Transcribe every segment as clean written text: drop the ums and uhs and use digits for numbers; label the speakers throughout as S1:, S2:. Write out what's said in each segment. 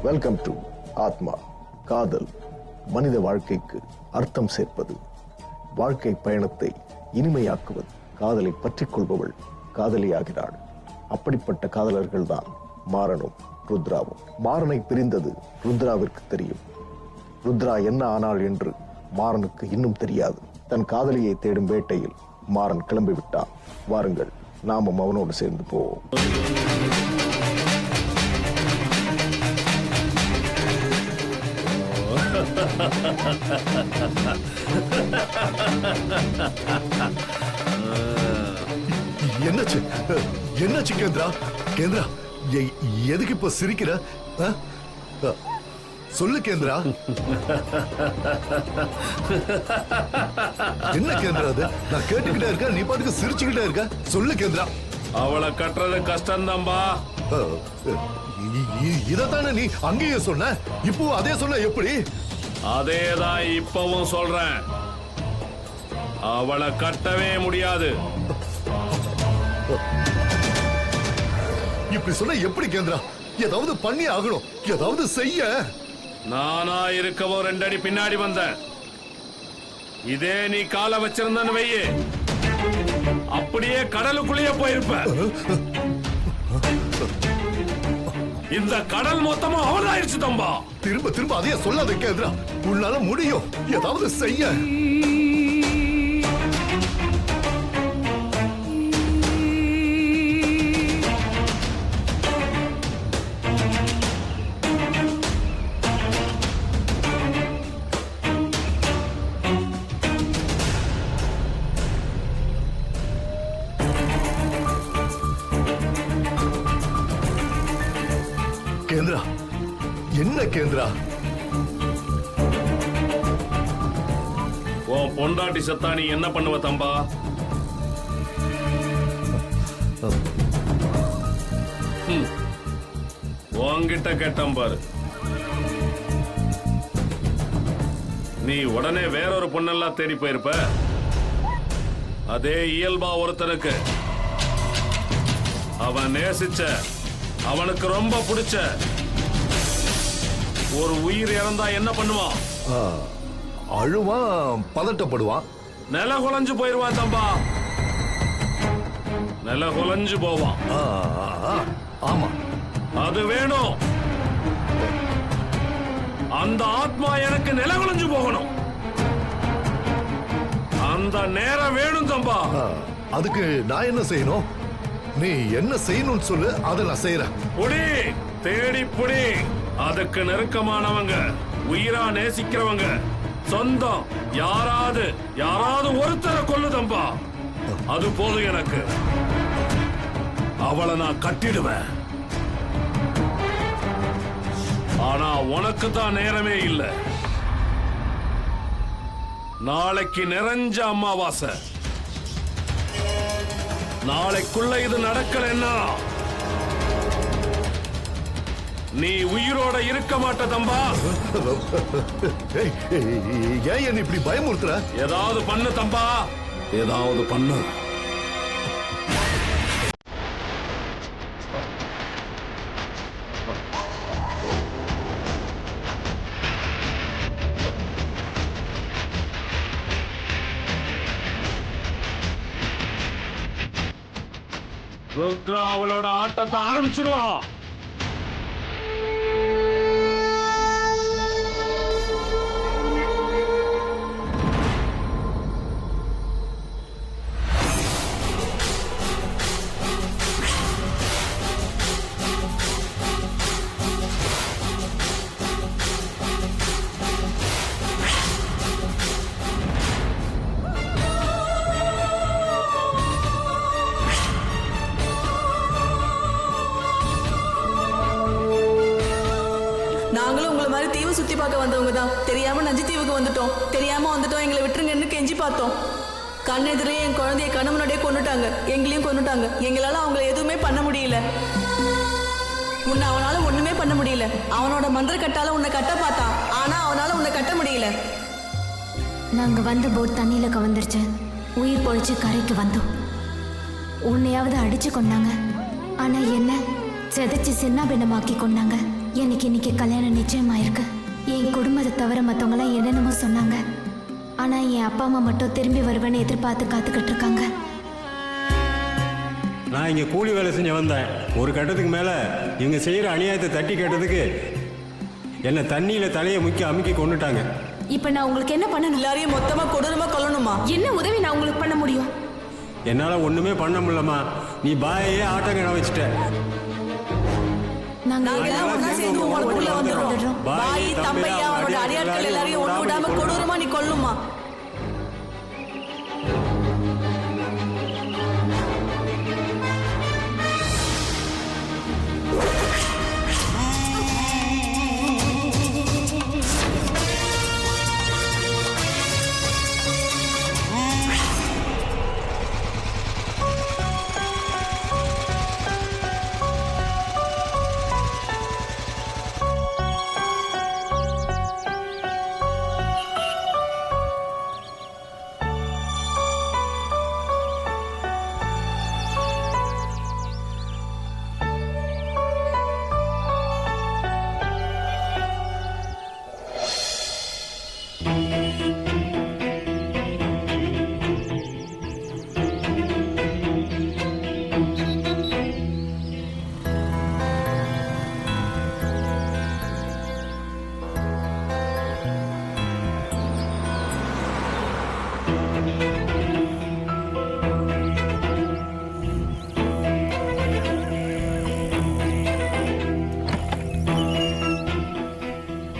S1: Welcome to ஆத்மா. காதல் மனித வாழ்க்கைக்கு அர்த்தம் சேர்ப்பது, வாழ்க்கை பயணத்தை இனிமையாக்குவது. காதலை பற்றிக் கொள்பவள் காதலியாகிறாள். அப்படிப்பட்ட காதலர்கள் தான் மாறனும் ருத்ராவும். மாறனை பிரிந்தது ருத்ராவிற்கு தெரியும். ருத்ரா என்ன ஆனாள் என்று மாறனுக்கு இன்னும் தெரியாது. தன் காதலியை தேடும் வேட்டையில் மாறன் கிளம்பிவிட்டான். வாருங்கள், நாமும் அவனோடு சேர்ந்து போவோம்.
S2: என்னாச்சு என்னாச்சு கேந்திரா? கேந்திரா, எதுக்கு இப்ப சிரிக்கிற? சொல்லு கேந்திரா. என்ன கேந்திரா அது? நான் கேட்டுக்கிட்டே இருக்க, நீ பாட்டுக்கு சிரிச்சுக்கிட்டே இருக்க. சொல்லு கேந்திரா.
S3: அவளை கட்டுறது கஷ்டம் தான்பா.
S2: இதத்தானே நீ அங்கேயே சொன்ன, இப்போ அதே சொன்ன எப்படி?
S3: அதேதான் இப்பவும் சொல்றேன். அவளை கட்டவே முடியாது.
S2: இப்படி சொன்ன எப்படி கேந்திரா? ஏதாவது பண்ணி ஆகணும், ஏதாவது செய்ய.
S3: நானா இருக்கவோ 2 அடி பின்னாடி வந்தேன். இதே நீ காலை வச்சிருந்தன்னு வையே, அப்படியே கடலுக்குள்ளேயே போயிருப்ப. இந்த கடல் மொத்தமும் அவளாயிருச்சு தம்பா.
S2: திரும்ப திரும்ப அதையே சொல்லாத கேந்திரா. உன்னால முடியும், ஏதாவது செய்ய. கேந்திரா, என்ன கேந்திரா?
S3: உன் பொண்டாட்டி செத்தா நீ என்ன பண்ணுவ தம்பா? உன்கிட்ட கேட்டம் பாரு. நீ உடனே வேறொரு பொண்ணெல்லாம் தேடி போயிருப்ப. அதே இயல்பா ஒருத்தனுக்கு அவன் நேசிச்ச, அவனுக்கு ரொம்ப பிடிச்ச ஒரு உயிர் இறந்தா என்ன பண்ணுவான்?
S2: அழுவான், பதட்டப்படுவான்,
S3: நில குலைஞ்சு போயிருவான் தம்பா. நில குலைஞ்சு போவான்.
S2: ஆமா,
S3: அது வேணும். அந்த ஆத்மா எனக்கு நில குலைஞ்சு போகணும். அந்த நேரம் வேணும் தம்பா.
S2: அதுக்கு நான் என்ன செய்யணும்? நீ என்ன செய்யணும்னு சொல்லு, அதை நான் செய்யறேன்.
S3: புடி, தேடி புடி. அதுக்கு நெருக்கமானவங்க, உயிரா நேசிக்கிறவங்க, சொந்தம் யாராவது ஒருத்தரை கொல்லுதம்பா. அது போதும் எனக்கு. அவளை நான் கட்டிடுவேன். ஆனா உனக்கு தான் நேரமே இல்லை. நாளைக்கு நிறைஞ்ச அமாவாசை. நாளைக்குள்ள இது நடக்கலன்னா நீ உயிரோட இருக்க மாட்ட தம்பா.
S2: ஏன் இப்படி பயமுறுத்துற?
S3: ஏதாவது பண்ணு தம்பா, ஏதாவது பண்ணு. ருத்ரா அவளோட ஆட்டத்தை ஆரம்பிச்சிடுவான்.
S4: நாங்களும் உங்களை மாதிரி தீவு சுத்தி பார்க்க வந்தவங்க தான். தெரியாம நஞ்சு தீவுக்கு வந்துட்டோம். எங்களை விட்டுருங்கன்னு கெஞ்சி பார்த்தோம். கண்ணெதிரிலே என் குழந்தைய கணவனோடய கொண்டுட்டாங்க, எங்களையும் கொண்டுட்டாங்க. எங்களால அவங்களை எதுவுமே பண்ண முடியல. உன்னை அவனால ஒண்ணுமே பண்ண முடியல. அவனோட மந்திர கட்டால உன்னை கட்ட பார்த்தான், ஆனா அவனால உன்னை கட்ட முடியல.
S5: நாங்க வந்த போட் தண்ணியில கவர்ந்துருச்சு. உயிர் பொழிச்சு கரைக்கு வந்தோம். உன்னையாவது அடிச்சு கொண்டாங்க, ஆனா என்ன செதைச்சு சின்ன பின்னமாக்கி கொண்டாங்க. எனக்கு இன்னைக்கு கல்யாணம் நிச்சயமாயிருக்கு. என் குடும்பத்தை தவிர மற்றவங்களாம் என்னென்னமோ சொன்னாங்க. ஆனால் என் அப்பா அம்மா மட்டும் திரும்பி வருவேன்னு எதிர்பார்த்து காத்துக்கிட்டு இருக்காங்க.
S6: நான் இங்கே கூலி வேலை செஞ்சு வந்தேன். ஒரு கட்டத்துக்கு மேலே இவங்க செய்கிற அநியாயத்தை தட்டி கேட்டதுக்கு என்னை தண்ணியில் தலையை அமுக்கி கொண்டுட்டாங்க.
S5: இப்போ நான் உங்களுக்கு என்ன பண்ணணும்?
S4: எல்லாரையும் மொத்தமா கொடூரமா கொல்லணுமா?
S5: என்ன உதவி நான் உங்களுக்கு பண்ண முடியும்?
S6: என்னால் ஒன்றுமே பண்ண முடியலம்மா. நீ பாயே ஆட்டங்கடை வச்சுட்ட.
S4: நாங்க எல்லாம் ஒண்ணா சேர்ந்து உங்களுக்குள்ள வந்துடுறோம். பாய் தம்பையா அவனோட அடியாட்கள் எல்லாரையும் ஒண்ணு விடாம கொடூரமா நீ கொல்லுமா?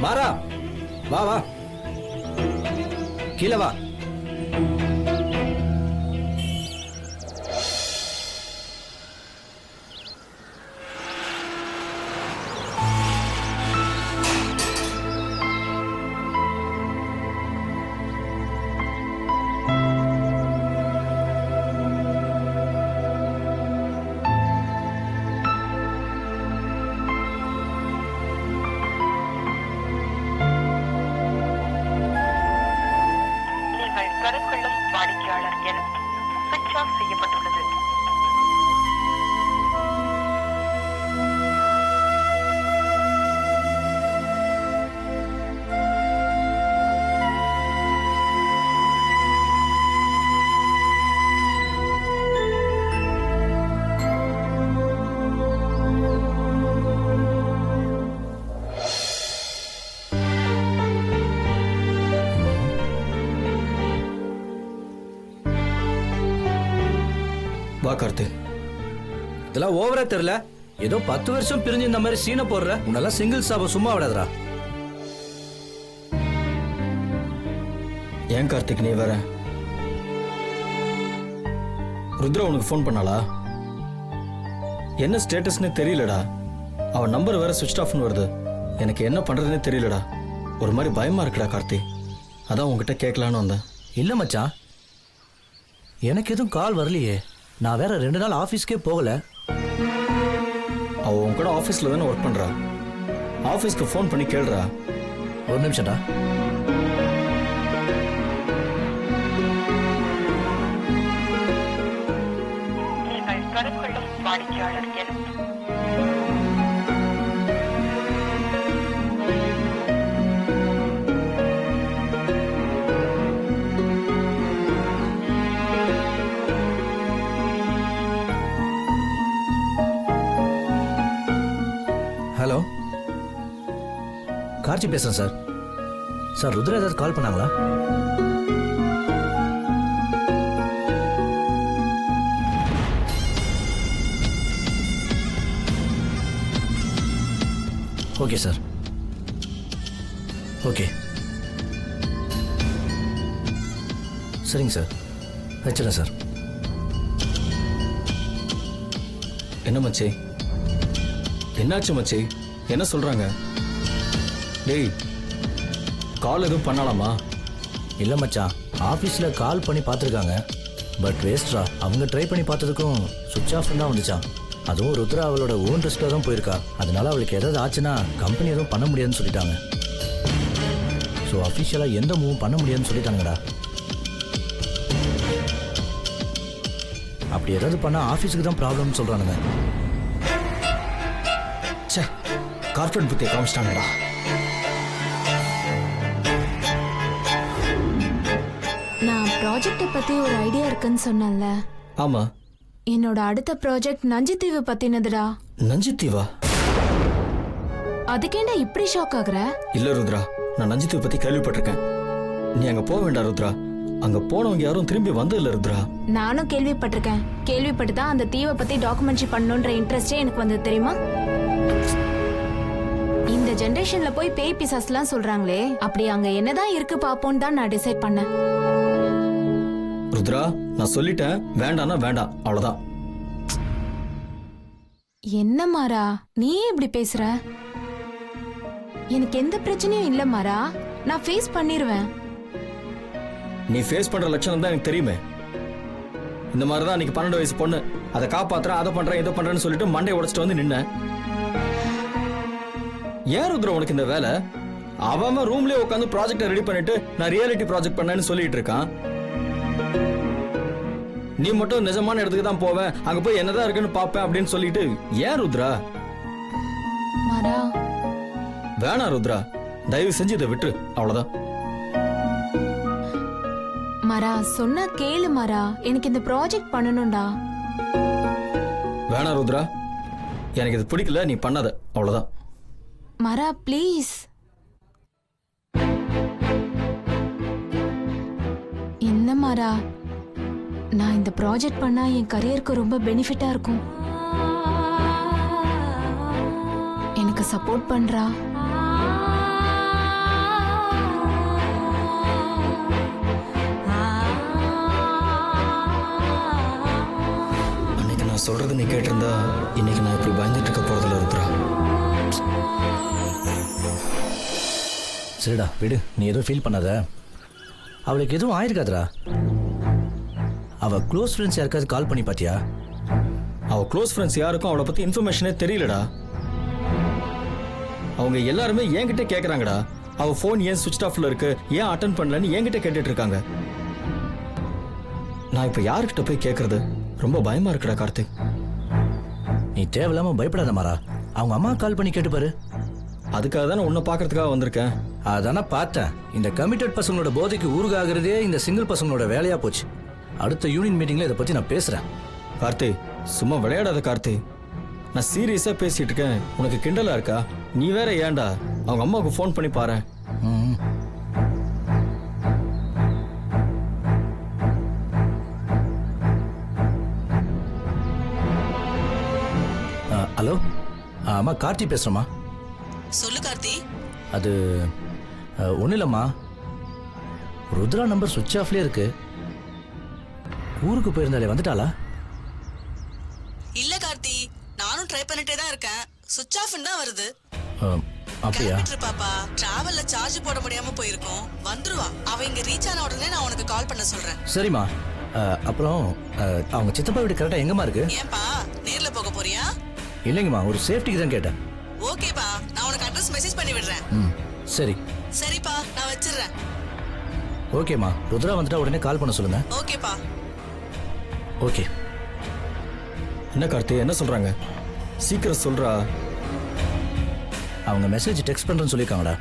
S7: மாறா, வா வா, கீழே வா.
S8: கருக்கொள்ளும் வாடிக்கையாளர் எண் சுவிட்ச் ஆஃப் செய்யப்பட்டுள்ளது.
S7: வா கார்த்தி. இதெல்லாம் ஓவரா தெரியல. ஏதோ 10 வருஷம் பிரிஞ்சு இந்த மாதிரி சீனை போடுற. உன்னெல்லாம் சிங்கிள் சாப சும்மா விடாதடா. ஏன் கார்த்திக் நீ வேற? ருத்ரா உனக்கு ஃபோன் பண்ணாளா? என்ன ஸ்டேட்டஸ்னு தெரியலடா. அவன் நம்பர் வேற சுவிட்ச் ஆஃப்னு வருது. எனக்கு என்ன பண்றதுன்னு தெரியலடா. ஒரு மாதிரி பயமா இருக்குடா கார்த்தி. அதான் உங்ககிட்ட கேட்கலான்னு வந்தேன்.
S9: இல்லை மச்சான், எனக்கு எதுவும் கால் வரலையே. நான் வேற 2 நாள் ஆஃபீஸ்க்கே போகல.
S7: அவ உன் கூட ஆஃபீஸில் தானே ஒர்க் பண்ணுறா. ஆஃபீஸ்க்கு ஃபோன் பண்ணி கேளுடா.
S9: ஒரு நிமிஷம்டா.
S8: நீங்கள் கருக்கொள்ளும் வாடிக்கையாளர் எண்
S9: ஹலோ, கார்த்தி பேசுகிறேன் சார். சார் ருத்ரா ஏதாவது கால் பண்ணாங்களா? ஓகே சார், ஓகே சரிங்க சார், வச்சிடறேன் சார்.
S7: என்ன மச்சி, என்னாச்சு மச்சி? என்ன சொல்றாங்க? டேய், கால் எதுவும் பண்ணலாமா?
S9: இல்லை மச்சான், ஆஃபீஸில் கால் பண்ணி பார்த்துருக்காங்க. பட் வேஸ்ட்ரா. அவங்க ட்ரை பண்ணி பார்த்ததுக்கும் சுவிட்ச் ஆஃப் தான் வந்துச்சான். அதுவும் ருத்ரா அவளோட ஓன் ரிஸ்கில் தான் போயிருக்கா. அதனால அவளுக்கு எதாவது ஆச்சுன்னா கம்பெனி எதுவும் பண்ண முடியாதுன்னு சொல்லிட்டாங்க. ஸோ அஃபிஷியலாக எந்த மூவும் பண்ண முடியாதுன்னு சொல்லிட்டாங்கடா. அப்படி ஏதாவது பண்ணால் ஆஃபீஸுக்கு தான் ப்ராப்ளம்னு சொல்கிறானுங்க.
S7: சே, கார்பரேட் புத்தியை காமிச்சிட்டாங்கடா.
S5: நான் ப்ராஜெக்டை பத்தி ஒரு ஐடியா இருக்குன்னு சொன்னேன்ல.
S7: ஆமா.
S5: என்னோட அடுத்த ப்ராஜெக்ட் நஞ்சித்தீவு பத்தினதுடா.
S7: நஞ்சித்தீவா?
S5: அதுக்கேண்டா இப்படி ஷாக் ஆகுற?
S7: இல்ல ருத்ரா, நான் நஞ்சித்தீவு பத்தி கேள்விப்பட்டிருக்கேன். நீ அங்க போக வேண்டாம் ருத்ரா. அங்க போனவங்க யாரும் திரும்பி வந்ததில்ல ருத்ரா.
S5: நானும் கேள்விப்பட்டிருக்கேன். கேள்விப்பட்டு தான் அந்த தீவை பத்தி டாக்குமெண்ட்ரி பண்ணணுன்ற இன்ட்ரெஸ்டே எனக்கு வந்தது தெரியுமா? இந்த ஜெனரேஷன்ல போய் பேய் பிசாஸ்லாம் சொல்றாங்களே, அப்படி அங்க என்னதான் இருக்கு பாப்போன்னு தான் நான் டிசைட் பண்ணேன்.
S7: ருத்ரா, நான் சொல்லிட்டேன், வேண்டாம்னா வேண்டாம், அவ்வளவுதான்.
S5: என்ன மாறா, நீ இப்படி பேசுற? எனக்கு எந்த பிரச்சனையும் இல்ல மாறா, நான் ஃபேஸ் பண்ணிருவேன்.
S7: நீ ஃபேஸ் பண்ற லட்சணம் தான் எனக்கு தெரியுமே. இந்த மாதிரி தான் அன்னைக்கு 12 வயசு பொண்ணு அதை காப்பாத்துறேன், அதை பண்றேன், இதை பண்றேன்னு சொல்லிட்டு மண்டையை உடைச்சிட்டு வந்து நின்ன. ஏன் ருத்ரா உனக்கு இந்த வேலை? அவன் ரூம்லயே உட்காந்து ப்ராஜெக்டை ரெடி பண்ணிட்டு நான் ரியாலிட்டி ப்ராஜெக்ட் பண்ணேன்னு சொல்லிட்டு இருக்கான். நீ மட்டும் நிஜமான இடத்துக்கு தான் போவேன், அங்க போய் என்னதான் இருக்குன்னு பாப்பேன் அப்படின்னு சொல்லிட்டு ஏன் ருத்ரா?
S5: மாறா,
S7: வேணாம் ருத்ரா, தயவு செஞ்சு இதை விட்டுரு, அவ்வளவுதான்.
S5: மாறா சொன்னா கேளு மாறா, எனக்கு இந்த ப்ராஜெக்ட் பண்ணணும்டா.
S7: வேணாம் ருத்ரா, எனக்கு இது பிடிக்கல, நீ பண்ணாத, அவ்வளவுதான்.
S5: மாறா ப்ளீஸ். என்ன மாறா, நான் இந்த ப்ராஜெக்ட் பண்ணா என் கரியருக்கு ரொம்ப பெனிஃபிட்டா இருக்கும். எனக்கு சப்போர்ட் பண்றா.
S7: அன்னைக்கு நான் சொல்றது நீ கேட்டிருந்தா இன்னைக்கு நான் இப்படி பயந்துட்டு இருக்க போறதுல ருத்ரா.
S9: சரிடா விடு, நீ எதுவும் ஃபீல் பண்ணாத. அவளுக்கு எதுவும் ஆயிருக்காதுடா. அவ க்ளோஸ் ஃப்ரெண்ட்ஸ் யாருக்காவது கால் பண்ணி பாத்தியா?
S7: அவ க்ளோஸ் ஃப்ரெண்ட்ஸ் யாருக்கும் அவளை பத்தி இன்ஃபர்மேஷனே தெரியலடா. அவங்க எல்லாருமே என்கிட்ட கேக்குறாங்கடா, அவ ஃபோன் ஏன் சுவிட்ச் ஆஃப்ல இருக்கு, ஏன் அட்டென்ட் பண்ணலன்னு என்கிட்ட கேட்டுட்டு இருக்காங்க. நான் இப்ப யாருக்கிட்ட போய் கேக்குறது? ரொம்ப பயமா இருக்குடா கார்த்திக்.
S9: நீ தேவையில்லாம பயப்படாத மாறா, அவங்க அம்மா கால் பண்ணி கேட்டு பாரு.
S7: அதுக்காக தானே உன்னை பாக்குறதுக்காக வந்திருக்கேன்.
S9: அதானே பார்த்தேன், இந்த கமிட்டட் பசங்களோட போதைக்கு ஊருகாகிறதே இந்த சிங்கிள் பசங்களோட வேலையா போச்சு. அடுத்த யூனியன் மீட்டிங்ல இதை பத்தி நான் பேசுறேன்.
S7: கார்த்தி, சும்மா விளையாடாத கார்த்தி, நான் சீரியஸா பேசிட்டு இருக்கேன். உனக்கு கிண்டலா இருக்கா? நீ வேற ஏன்டா? அவங்க அம்மாவுக்கு ஃபோன் பண்ணி பாரு.
S9: ஹலோ, அம்மா கார்த்தி பேசுறேம்மா.
S4: சொல்லு கார்த்தி.
S9: அது ஒன்றும் இல்லைம்மா, ருத்ரா நம்பர் சுவிட்ச் ஆஃப்லேயே இருக்கு. ஊருக்கு போயிருந்தாலே வந்துட்டாளா?
S4: இல்ல கார்த்தி, நானும் ட்ரை பண்ணிட்டே தான் இருக்கேன். சுவிட்ச் ஆஃப்னு தான் வருது.
S9: அப்படியா?
S4: பாப்பா, டிராவல்ல சார்ஜ் போட முடியாம போயிருக்கோம். வந்துருவா. அவ இங்க ரீச் ஆன உடனே நான் உனக்கு கால் பண்ண சொல்றேன்.
S9: சரிம்மா. அப்புறம் அவங்க சித்தப்பா வீடு கரெக்டாக எங்கம்மா இருக்கு?
S4: ஏன்பா, நேர்ல போக போறியா?
S9: இல்லைங்கம்மா, ஒரு சேஃப்டிக்கு தான் கேட்டேன்.
S4: ஓகேப்பா, நான் உனக்கு அட்ரஸ் மெசேஜ் பண்ணி விடுறேன்.
S9: சரி.
S4: சரிப்பா, நான் வச்சிடுறேன்.
S9: ஓகேம்மா, ருத்ரா வந்துட்டா உடனே கால் பண்ண சொல்லுங்க.
S4: ஓகேப்பா.
S9: ஓகே.
S7: என்ன கார்த்தி, என்ன சொல்றாங்க? சீக்கிரம் சொல்றா.
S9: அவங்க மெசேஜ் டெக்ஸ்ட் பண்றேன்னு சொல்லியிருக்காங்கடா.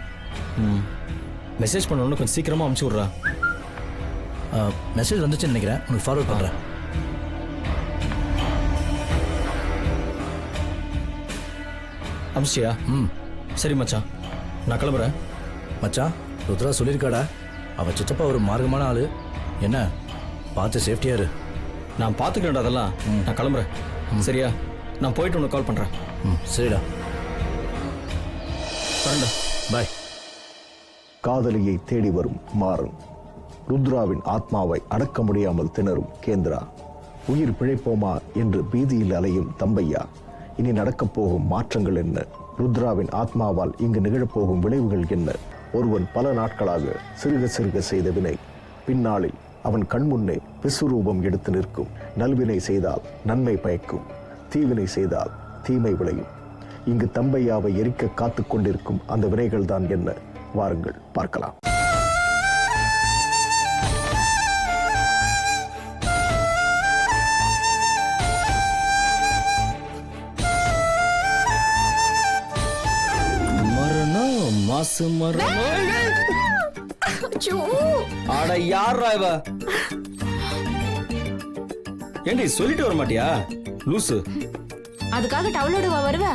S7: மெசேஜ் பண்ணணும், கொஞ்சம் சீக்கிரமா அனுப்பிச்சு விட்றா.
S9: மெசேஜ் வந்துச்சுன்னு நினைக்கிறேன், உனக்கு ஃபார்வர்ட் பண்றேன்.
S7: அமிச்சியா? சரி மச்சான், நான் கிளம்புறேன்.
S9: மச்சான், ருத்ரா சொல்லியிருக்காடா, அவ சித்தப்பா ஒரு மார்க்கமான ஆளு. என்ன பார்த்து சேஃப்டியா இரு.
S7: நான் பார்த்துக்கிறேன்டா அதெல்லாம். நான் கிளம்புறேன். சரியா? நான் போயிட்டு உனக்கு கால் பண்றேன்.
S9: சரிடா,
S7: வரேன்டா.
S9: பாய்.
S1: காதலியை தேடி வரும் மாறன், ருத்ராவின் ஆத்மாவை அடக்க முடியாமல் திணறும் கேந்திரா, உயிர் பிழைப்போமா என்று பீதியில் அலையும் தம்பையா. இனி நடக்கப் போகும் மாற்றங்கள் என்ன? ருத்ராவின் ஆத்மாவால் இங்கு நிகழப்போகும் விளைவுகள் என்ன? ஒருவன் பல நாட்களாக சிறுக சிறுக செய்த வினை பின்னாளில் அவன் கண்முன்னே விஸ்வரூபம் எடுத்து நிற்கும். நல்வினை செய்தால் நன்மை பயக்கும், தீவினை செய்தால் தீமை விளையும். இங்கு தம்பையாவை எரிக்க காத்து கொண்டிருக்கும் அந்த வினைகள் தான் என்ன? வாருங்கள் பார்க்கலாம்.
S7: லூசு மரம். ஆட யாரா இவ? ஏண்டி சொல்லிட்டு வர மாட்டியா லூசு?
S5: அதுக்காக டவுலோட வருவ?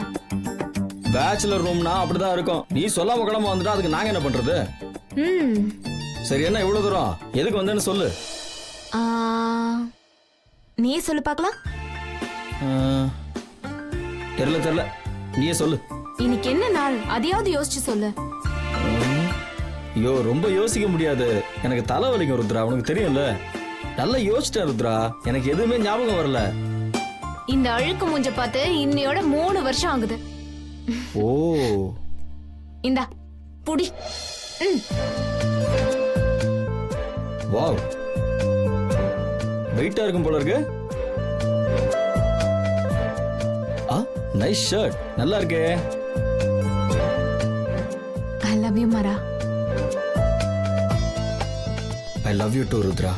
S7: பேச்சுலர் ரூம்னா அப்படிதான் இருக்கும். நீ சொல்லாம கிளம்ப வந்துட்டா அதுக்கு நாங்க என்ன பண்றது? சரி என்ன இவ்வளவு தூரம் எதுக்கு வந்தேன்னு சொல்லு.
S5: நீ சொல்லு பார்க்கலாம்.
S7: தெரியல நீயே சொல்லு.
S5: இன்னைக்கு என்ன நாள் அதையாவது யோசிச்சு சொல்லு.
S7: ஐயோ ரொம்ப யோசிக்க முடியாது, எனக்கு தலை வலிக்கும் ருத்ரா, உனக்கு தெரியும்ல. நல்லா யோசிச்சிட்டேன் ருத்ரா, எனக்கு எதுவுமே ஞாபகம் வரல.
S5: இந்த அழுக்கு மூஞ்ச பார்த்து இன்னையோட 3 வருஷம் ஆகுது.
S7: ஓ
S5: இந்தா புடி.
S7: வாவ் வெயிட்டா இருக்கும் போல இருக்கு. நைஸ் ஷர்ட், நல்லா இருக்கே.
S5: ஐ லவ் யூ மரா.
S7: I love you too Rudra.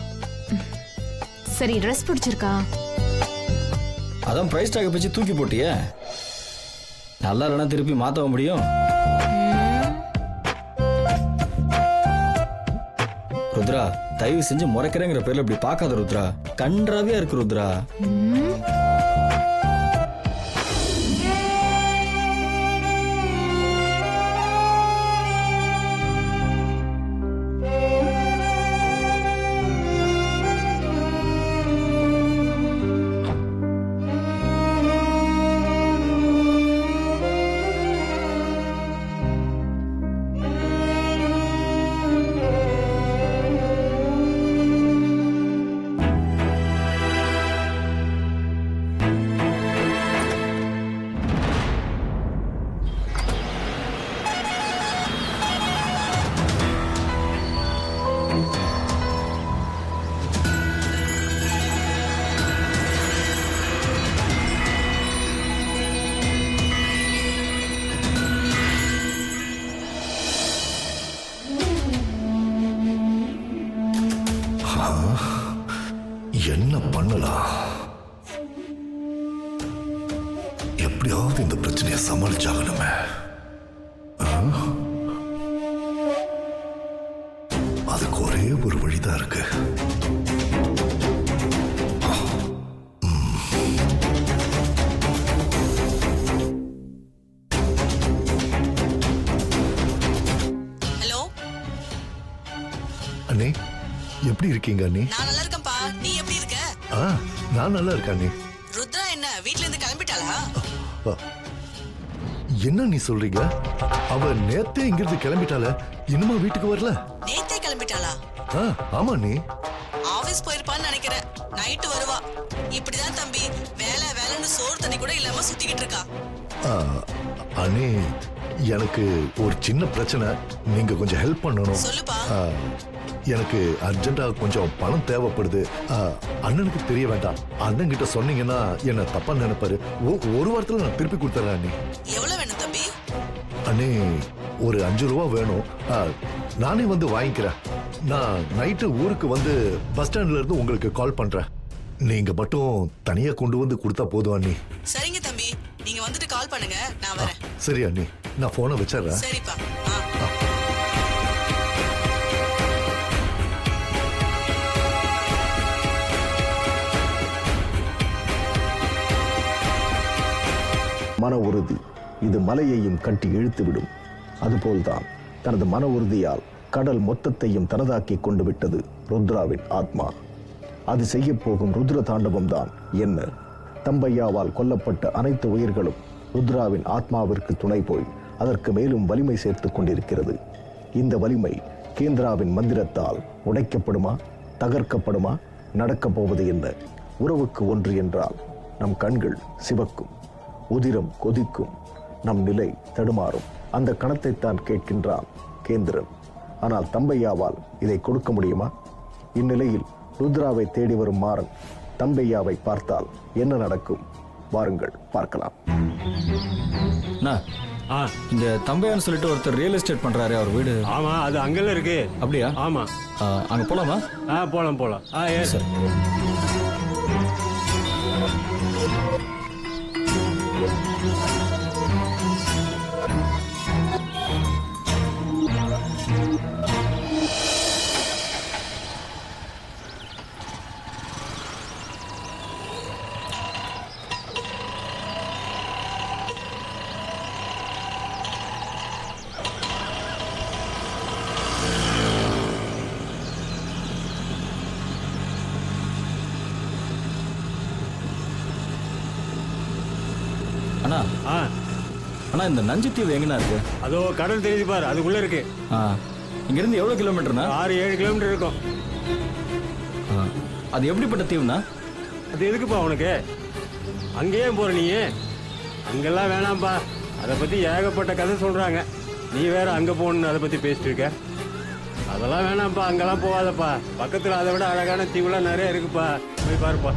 S5: சரி ட்ரெஸ் பிடிச்சிருக்கா?
S7: அதான் பிரைஸ் டாக் வச்சு தூக்கி போட்டியே, நல்லா இல்லைன்னா திருப்பி மாத்தவ முடியும். ருத்ரா தயவு செஞ்சு முறைக்கிறேங்கிற பேர்ல இப்படி பார்க்காத ருத்ரா, கன்றாவியா இருக்கு ருத்ரா.
S2: என்ன பண்ணலாம்? எப்படியாவது இந்த பிரச்சனையை சமாளிச்சாகணுமே. அதுக்கு ஒரே ஒரு வழிதான் இருக்கு.
S4: ஹலோ
S2: அண்ணே எப்படி இருக்கீங்க அண்ணே?
S4: நான் நல்லா இருக்கேன்ப்பா, நீ எப்படி இருக்க?
S2: நான் நல்லா இருக்கேன் அண்ணே.
S4: ருத்ரா என்ன வீட்ல இருந்து கிளம்பிட்டாளா?
S2: என்ன நீ சொல்றீங்க? அவ நேத்தே இங்கிருந்து கிளம்பிட்டால, இன்னுமா வீட்டுக்கு வரல?
S4: நேத்தே கிளம்பிட்டாளா?
S2: ஆமா நீ
S4: ஆபீஸ் போயிருப்பான்னு நினைக்கிறேன். நைட்டு வருவா. இப்படிதான் தம்பி, வேலை வேலைன்னு சோறு தண்ணி கூட இல்லாம சுத்திக்கிட்டு இருக்கா.
S2: அண்ணே எனக்கு ஒரு சின்ன பிரச்சனை, நீங்க கொஞ்சம் ஹெல்ப் பண்ணணும்.
S4: சொல்லுப்பா.
S2: எனக்கு அர்ஜென்டா கொஞ்சம் பணம் தேவைப்படுது. அண்ணனுக்கு தெரிய வேண்டாம். அண்ணன் கிட்ட சொன்னீங்கன்னா என்ன தப்பா நினைப்பாரு. ஒரு வாரத்துல நான் திருப்பி கொடுத்துறேன் அண்ணே.
S4: எவ்வளவு வேணும் தம்பி?
S2: அண்ணே ஒரு 5 ரூபா வேணும். நானே வந்து வாங்கிக்கிறேன். நான் நைட்டு ஊருக்கு வந்து பஸ் ஸ்டாண்ட்ல இருந்து உங்களுக்கு கால் பண்றேன். நீங்க மட்டும் தனியா கொண்டு வந்து கொடுத்தா போதும் அண்ணே.
S4: சரிங்க தம்பி, நீங்க வந்துட்டு கால் பண்ணுங்க, நான் வரேன்.
S2: சரி அண்ணே, நான் போனை வச்சிடுறேன்.
S4: சரிப்பா.
S1: மன உறுதி இது மலையையும் கட்டி இழுத்துவிடும். அதுபோல்தான் தனது மன உறுதியால் கடல் மொத்தத்தையும் தனதாக்கி கொண்டு விட்டது ருத்ராவின் ஆத்மா. அது செய்ய போகும் ருத்ர தாண்டவம் தான் என்ன? தம்பையாவால் கொல்லப்பட்ட அனைத்து உயிர்களும் ருத்ராவின் ஆத்மாவிற்கு துணை போய் அதற்கு மேலும் வலிமை சேர்த்துக் கொண்டிருக்கிறது. இந்த வலிமை கேந்திராவின் மந்திரத்தால் உடைக்கப்படுமா, தகர்க்கப்படுமா? நடக்கப் போவது என்ன? உறவுக்கு ஒன்று என்றால் நம் கண்கள் சிவக்கும், உதிரம் கொதிக்கும், நம் நிலை தடுமாறும். அந்த கணத்தைத்தான் கேட்கின்றான் கேந்திரன். ஆனால் தம்பையாவால் இதை கொடுக்க முடியுமா? இந்நிலையில் ருத்ராவை தேடி வரும் மாறன் தம்பையாவை பார்த்தால் என்ன நடக்கும்? வாருங்கள் பார்க்கலாம்.
S7: இங்க தம்பையான்னு சொல்லிட்டு ஒருத்தர் ரியல் எஸ்டேட் பண்றாரு, அவர் வீடு.
S6: ஆமா அது அங்கெல்லாம் இருக்கு.
S7: அப்படியா?
S6: ஆமா.
S7: அங்க போலாமா?
S6: போலாம்.
S7: சார் அண்ணா
S6: ஆ
S7: அண்ணா இந்த நஞ்சு தீவு எங்கண்ணா இருக்கு?
S6: அதோ கடல் தெரியுது பாரு, அதுக்குள்ள இருக்கு.
S7: ஆ இங்கிருந்து எவ்வளோ கிலோமீட்டர்ண்ணா?
S6: 6-7 கிலோமீட்டர் இருக்கும்.
S7: ஆ, அது எப்படிப்பட்ட தீவுண்ணா?
S6: அது எதுக்குப்பா உனக்கு? அங்கேயே போற நீ? அங்கெல்லாம் வேணாம்ப்பா, அதை பத்தி ஏகப்பட்ட கதை சொல்றாங்க. நீ வேற அங்க போகணுன்னு அதை பத்தி பேசிட்டு இருக்க. அதெல்லாம் வேணாம்ப்பா, அங்கெல்லாம் போகாதப்பா. பக்கத்துல அதை விட அழகான தீவுலாம் நிறைய இருக்குப்பா, போய் பாருப்பா.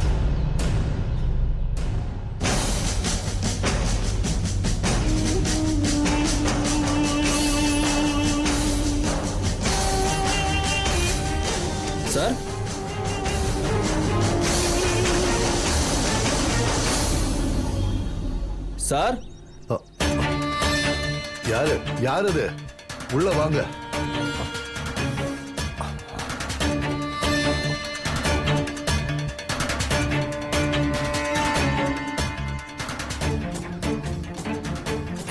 S7: சார் சார்
S2: யாரு யார் அது? உள்ள வாங்க.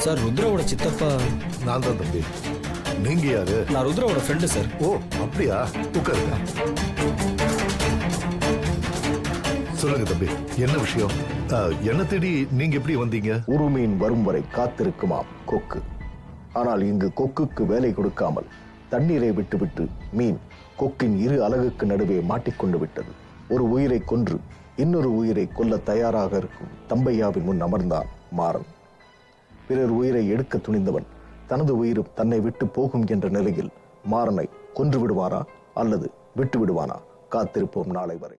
S7: சார் ருத்ராவோட சித்தப்பா.
S2: நான் தான் தம்பி. நீங்க யாரு?
S7: நான் ருத்ராவோட ஃப்ரெண்டு சார்.
S2: ஓ அப்படியா? உட்காருங்க. சொல்லுங்க தம்பி, என்ன விஷயம்? என்ன தேடி நீங்க எப்படி வந்தீங்க?
S1: உருமீன் வரும் வரை காத்திருக்குமாம் கொக்கு. ஆனால் இங்கு கொக்குக்கு வேலை கொடுக்காமல் தண்ணீரை விட்டுவிட்டு மீன் கொக்கின் இரு அலகுக்கு நடுவே மாட்டிக்கொண்டு விட்டது. ஒரு உயிரை கொன்று இன்னொரு உயிரை கொல்ல தயாராக இருக்கும் தம்பையாவின் முன் அமர்ந்தான் மாறன். பிறர் உயிரை எடுக்க துணிந்தவன் தனது உயிரும் தன்னை விட்டு போகும் என்ற நிலையில் மாறனை கொன்று விடுவானா அல்லது விட்டு விடுவானா? காத்திருப்போம் நாளை வரை.